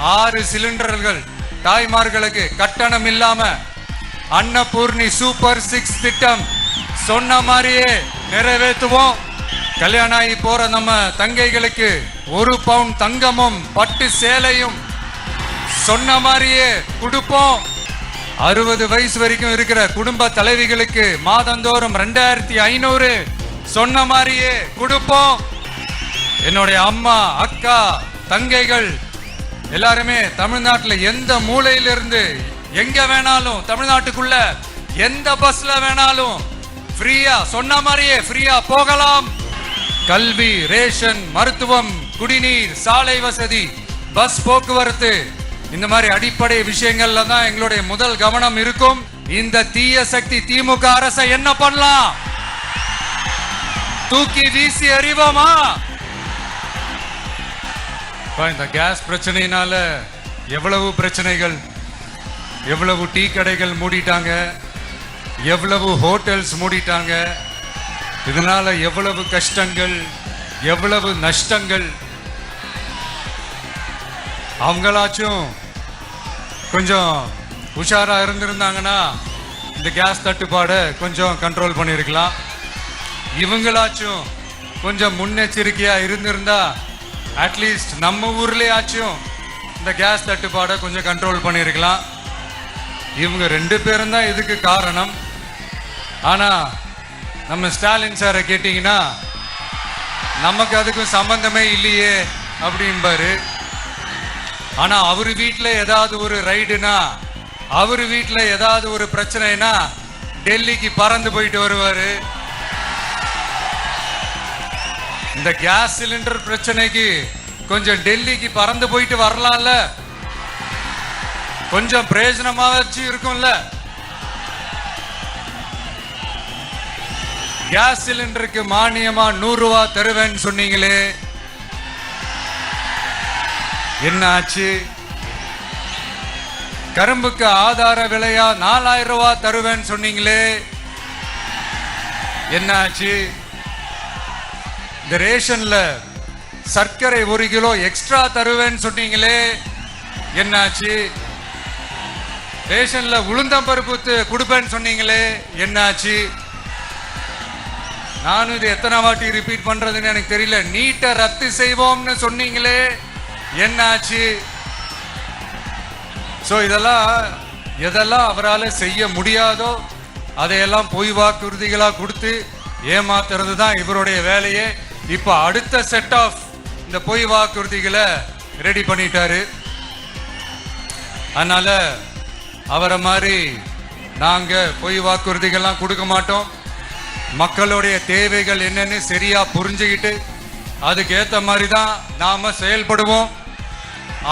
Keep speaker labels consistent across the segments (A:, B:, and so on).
A: 6 சிலிண்டர்கள் தாய்மார்களுக்கு கட்டணம் இல்லாம அன்னபூர்ணி சூப்பர் 6 திட்டம் சொன்ன மாதிரியே நிறைவேற்றுவோம். கல்யாணம் ஆகி போற நம்ம தங்கைகளுக்கு 1 பவுன் தங்கமும் பட்டு சேலையும் சொன்ன மாதிரியே கொடுப்போம். 60 வயசு வரைக்கும் இருக்கிற குடும்ப தலைவிகளுக்கு மாதந்தோறும் 2500 சொன்ன மாதிரியே கொடுப்போம். என்னுடைய அம்மா, அக்கா, தங்கைகள் எல்லாருமே தமிழ்நாட்டில் எந்த மூலையிலிருந்து எங்க வேணாலும் தமிழ்நாட்டுக்குள்ள எந்த பஸ்ல வேணாலும் ஃப்ரீயா சொன்ன மாதிரியே ஃப்ரீயா போகலாம். கல்வி, ரேஷன், மருத்துவம், குடிநீர், சாலை வசதி, பஸ் போக்குவரத்து இந்த மாதிரி அடிப்படை விஷயங்கள்ல தான் எங்களுடைய முதல் கவனம் இருக்கும். இந்த தீய சக்தி திமுக அரசை என்ன பண்ணலாம்? தூக்கி வீசி எறிவோமா? இந்த கேஸ் பிரச்சனையினால எவ்வளவு பிரச்சனைகள், எவ்வளவு டீ கடைகள் மூடிட்டாங்க, எவ்வளவு ஹோட்டல்ஸ் மூடிட்டாங்க, இதனால எவ்வளவு கஷ்டங்கள், எவ்வளவு நஷ்டங்கள். அவங்களாச்சும் கொஞ்சம் உஷாரா இருந்திருந்தாங்கன்னா இந்த கேஸ் தட்டுப்பாடை கொஞ்சம் கண்ட்ரோல் பண்ணியிருக்கலாம். இவங்களாச்சும் கொஞ்சம் முன்னெச்சரிக்கையா இருந்திருந்தா அட்லீஸ்ட் நம்ம ஊர்லயாச்சும் இந்த கேஸ் தட்டுப்பாடை கொஞ்சம் கண்ட்ரோல் பண்ணியிருக்கலாம். இவங்க 2 பேரும் தான் இதுக்கு காரணம். ஆனா நம்ம ஸ்டாலின் சாரை கேட்டீங்கன்னா நமக்கு அதுக்கும் சம்பந்தமே இல்லையே அப்படின்பாரு. ஆனா அவரு வீட்டுல ஏதாவது ஒரு ரைடுனா, அவரு வீட்டுல ஏதாவது ஒரு பிரச்சனைனா டெல்லிக்கு பறந்து போயிட்டு வருவாரு. இந்த கேஸ் சிலிண்டர் பிரச்சனைக்கு கொஞ்சம் டெல்லிக்கு பறந்து போயிட்டு வரலாம்ல, கொஞ்சம் பிரயோஜனமா வச்சு இருக்கும்ல. கேஸ் சிலிண்டருக்கு மானியமா 100 ரூபாய் தருவேன்னு சொன்னீங்களே, என்ன ஆச்சு? கரும்புக்கு ஆதார விலையா 4000 ரூபாய் தருவேன்னு சொன்னீங்களே, என்ன ஆச்சு? இந்த ரேஷன்ல சர்க்கரை 1 கிலோ எக்ஸ்ட்ரா தருவேன்னு சொன்னீங்களே, என்னாச்சு? ரேஷன்ல உளுந்தம்பருப்பு கொடுப்பேன்னு சொன்னீங்களே, என்னாச்சு? நானும் இது எத்தனை வாட்டி ரிப்பீட் பண்றதுன்னு எனக்கு தெரியல. நீட்டை ரத்து செய்வோம்னு சொன்னீங்களே, என்னாச்சு? சோ எதெல்லாம் அவரால் செய்ய முடியாதோ அதையெல்லாம் பொய் வாக்குறுதிகளா கொடுத்து ஏமாத்துறது தான் இவருடைய வேலையே. இப்ப அடுத்த செட் ஆஃப் இந்த பொய் வாக்குறுதிகளை ரெடி பண்ணிட்டாரு. அதனால அவரை மாதிரி நாங்க பொய் வாக்குறுதிகள்லாம் கொடுக்க மாட்டோம். மக்களுடைய தேவைகள் என்னன்னு சரியா புரிஞ்சுக்கிட்டு அதுக்கு ஏத்த மாதிரி தான் நாம செயல்படுவோம்.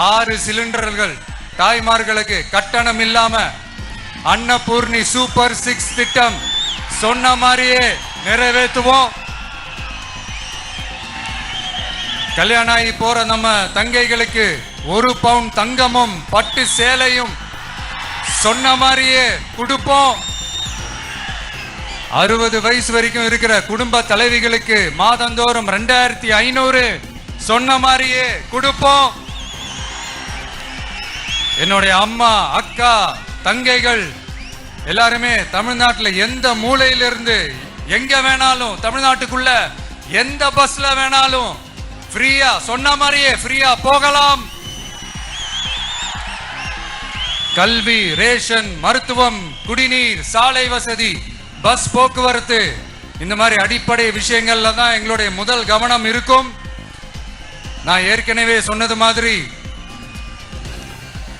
A: 6 சிலிண்டர்கள் தாய்மார்களுக்கு கட்டணம் இல்லாம அன்னபூர்ணி சூப்பர் 6 திட்டம் சொன்ன மாதிரியே நிறைவேற்றுவோம். கல்யாணம் ஆகி போற நம்ம தங்கைகளுக்கு 1 பவுன் தங்கமும் பட்டு சேலையும் சொன்ன மாதிரியே கொடுப்போம். 60 வயசு வரைக்கும் இருக்கிற குடும்ப தலைவிகளுக்கு மாதந்தோறும் 2500 சொன்ன மாதிரியே கொடுப்போம். என்னுடைய அம்மா, அக்கா, தங்கைகள் எல்லாருமே தமிழ்நாட்டில் எந்த மூலையிலிருந்து எங்க வேணாலும் தமிழ்நாட்டுக்குள்ள எந்த பஸ்ல வேணாலும் ஃப்ரீயா சொன்ன மாதிரியே ஃப்ரீயா போகலாம். கல்வி, ரேஷன், மருத்துவம், குடிநீர், சாலை வசதி, பஸ் போக்குவரத்து இந்த மாதிரி அடிப்படை விஷயங்கள்ல தான் எங்களுடைய முதல் கவனம் இருக்கும். நான் ஏற்கனவே சொன்னது மாதிரி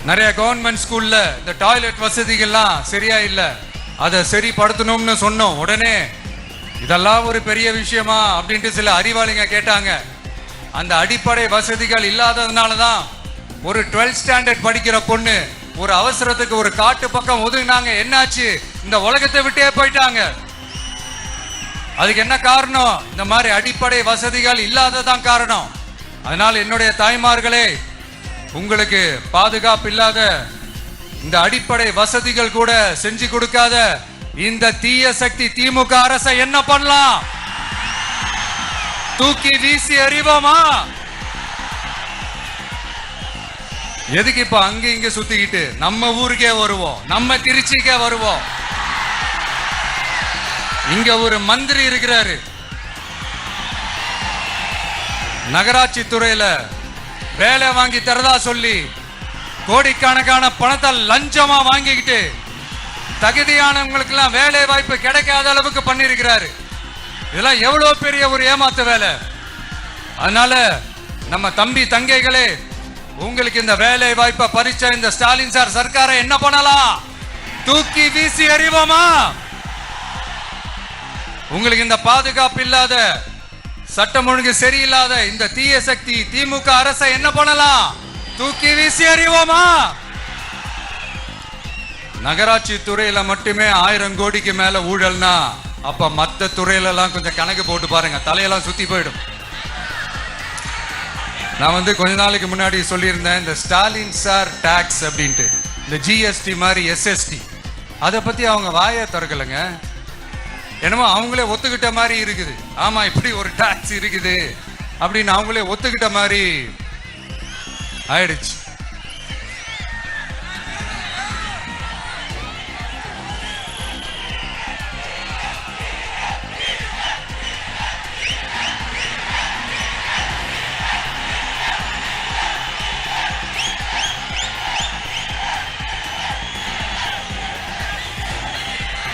A: நிறைய கவர்மெண்ட் ஸ்கூல்ல இந்த டாய்லெட் வசதிகள்லாம் சரியா இல்ல, அதை சரிப்படுத்தணும்னு சொன்னோம். உடனே இதெல்லாம் ஒரு பெரிய விஷயமா அப்படின்ட்டு சில அறிவாளிங்க கேட்டாங்க. அந்த அடிப்படை வசதிகள் இல்லாததுனால தான் ஒரு 12th ஸ்டாண்டர்ட் படிக்கிற பொண்ணு ஒரு அவசரத்துக்கு ஒரு காட்டு பக்கம் ஒதுங்கினாங்க. என்னாச்சு? இந்த உலகத்தை விட்டே போயிட்டாங்க. அதுக்கு என்ன காரணம்? இந்த மாதிரி அடிப்படை வசதிகள் இல்லாததான் காரணம். அதனால என்னுடைய தாய்மார்களே, உங்களுக்கு பாதுகாப்பு இல்லாத இந்த அடிப்படை வசதிகள் கூட செஞ்சு கொடுக்காத இந்த தீய சக்தி திமுக அரசை என்ன பண்ணலாம்? தூக்கி வீசி எறிவோமா? எதுக்கு இப்ப அங்க இங்க சுத்திக்கிட்டு நம்ம ஊருக்கே வருவோம், நம்ம திருச்சிக்கே வருவோம். இங்க ஒரு மந்திரி இருக்கிறாரு, நகராட்சி துறையில வேலை வாங்கி தரதா சொல்லி கோடிக்கணக்கான பணத்தை லஞ்சமா வாங்கிக்கிட்டு தகுதியானவங்களுக்கு எல்லாம் வேலை வாய்ப்பு கிடைக்காத அளவுக்கு பண்ணிருக்கிறாரு. இதெல்லாம் எவ்வளவு பெரிய ஒரு ஏமாத்து வேலை. அதனால நம்ம தம்பி தங்கைகளே, உங்களுக்கு இந்த வேலை வாய்ப்பை பறிச்ச இந்த ஸ்டாலின் சார் சர்க்காரை என்ன பண்ணலாம்? தூக்கி வீசி எறிவோமா? உங்களுக்கு இந்த பாதுகாப்பு இல்லாத, சட்டம் ஒழுங்கு சரியில்லாத இந்த தீய சக்தி திமுக அரசை என்ன பண்ணலாம்? தூக்கி வீசி எறிவோமா? நகராட்சி துறையில மட்டுமே 1000 கோடிக்கு மேல ஊழல்னா அப்ப மத்த துறையில எல்லாம் கொஞ்சம் கணக்கு போட்டு பாருங்க, தலையெல்லாம் சுத்தி போயிடும். நான் கொஞ்ச நாளைக்கு முன்னாடி சொல்லியிருந்தேன், இந்த ஸ்டாலின் சார் டாக்ஸ் அப்படின்ட்டு, இந்த ஜிஎஸ்டி மாதிரி எஸ்எஸ்டி, அதை பத்தி அவங்க வாயை திறக்கலைங்க. என்னமோ அவங்களே ஒத்துக்கிட்ட மாதிரி இருக்குது. ஆமா, இப்படி ஒரு டாக்ஸ் இருக்குது அப்படின்னு அவங்களே ஒத்துக்கிட்ட மாதிரி ஆயிடுச்சு.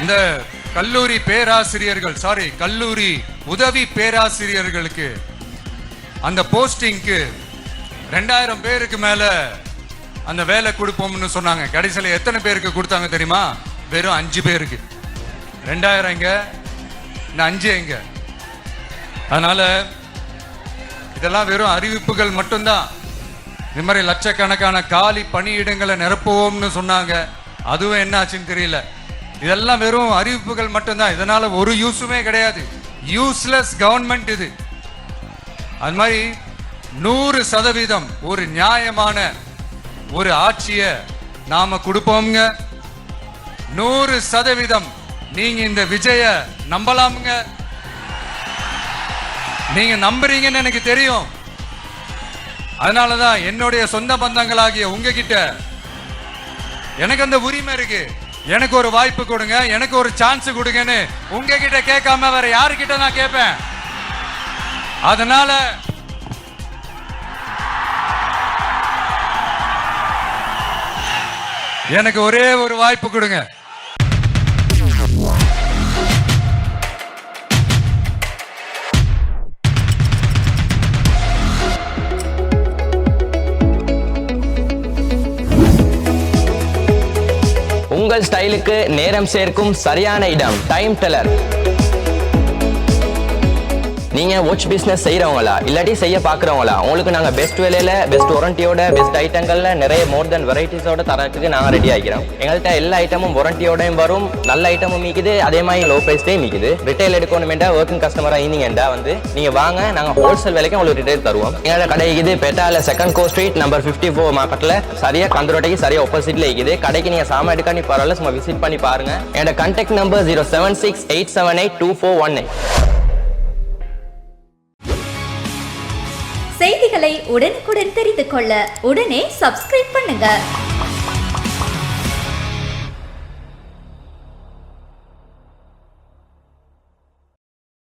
A: இந்த கல்லூரி பேராசிரியர்கள், கல்லூரி உதவி பேராசிரியர்களுக்கு அந்த போஸ்டிங்க்கு 2000 பேருக்கு மேல அந்த வேலை கொடுப்போம்னு சொன்னாங்க. கடைசியில் எத்தனை பேருக்கு கொடுத்தாங்க தெரியுமா? வெறும் 5 பேருக்கு. 2000 எங்க, 5 எங்க? அதனால இதெல்லாம் வெறும் அறிவிப்புகள் மட்டும்தான். இந்த மாதிரி லட்சக்கணக்கான காலி பணியிடங்களை நிரப்புவோம்னு சொன்னாங்க, அதுவும் என்ன ஆச்சுன்னு தெரியல. இதெல்லாம் வெறும் அறிவிப்புகள் மட்டும்தான். இதனால ஒரு யூஸுமே கிடையாது. யூஸ்லெஸ் கவர்மெண்ட் இது. அது மாதிரி 100% ஒரு நியாயமான ஒரு ஆட்சியை நாம கொடுப்போம்ங்க. 100% நீங்க இந்த விஜய நம்பலாமுங்க. நீங்க நம்புறீங்கன்னு எனக்கு தெரியும். அதனாலதான் என்னுடைய சொந்த பந்தங்களாகிய உங்ககிட்ட எனக்கு அந்த உரிமை இருக்கு. எனக்கு ஒரு வாய்ப்பு கொடுங்க, எனக்கு ஒரு சான்ஸ் கொடுங்கன்னு உங்ககிட்ட கேட்காம வேற யாருக்கிட்ட நான் கேட்பேன்? அதனால எனக்கு ஒரே ஒரு வாய்ப்பு கொடுங்க.
B: உங்கள் ஸ்டைலுக்கு நேரம் சேர்க்கும் சரியான இடம் டைம் டெல்லர். நீங்க வாட்ச் பிசினஸ் செய்யறவங்களா இல்லாட்டி செய்ய பாக்குறவங்களா, உங்களுக்கு நாங்க பெஸ்ட் விலையில பெஸ்ட் வாரண்டியோட பெஸ்ட் ஐட்டங்கள்ல நிறைய மோர் தென் வெரைட்டிஸோட தரத்துக்கு நாங்க ரெடி ஆகிறோம். எங்கள்கிட்ட எல்லா ஐட்டமும் வாரண்டியோடையும் வரும், நல்ல ஐட்டமும் மீக்குது, அதே மாதிரி லோ பிரைஸ்லயும் மீக்குது. ரிட்டைல் எடுக்கணுமெண்டா ஒர்க்கிங் கஸ்டமரா இருந்தீங்கடா நீங்க வாங்க, நாங்க ஹோல்சேல் விலைக்கு உங்களுக்கு ரிட்டைல் தருவோம். எங்களோட கடை இருக்குது பேட்டால 2nd கோ ஸ்ட்ரீட் நம்பர் 54 மார்க்கெட்ல, சரியா கந்தரோட்டைக்கு சரியா ஆப்போசிட்ல இருக்குது. கடைக்கு நீங்க சாமான் எடுக்க நீ பரவாயில்ல, சும்மா விசிட் பண்ணி பாருங்க. என்னோட கான்டாக்ட் நம்பர் 0768782482418.
C: செய்திகளை உடனுக்குடன் தெரிந்து கொள்ள உடனே சப்ஸ்கிரைப் பண்ணுங்க.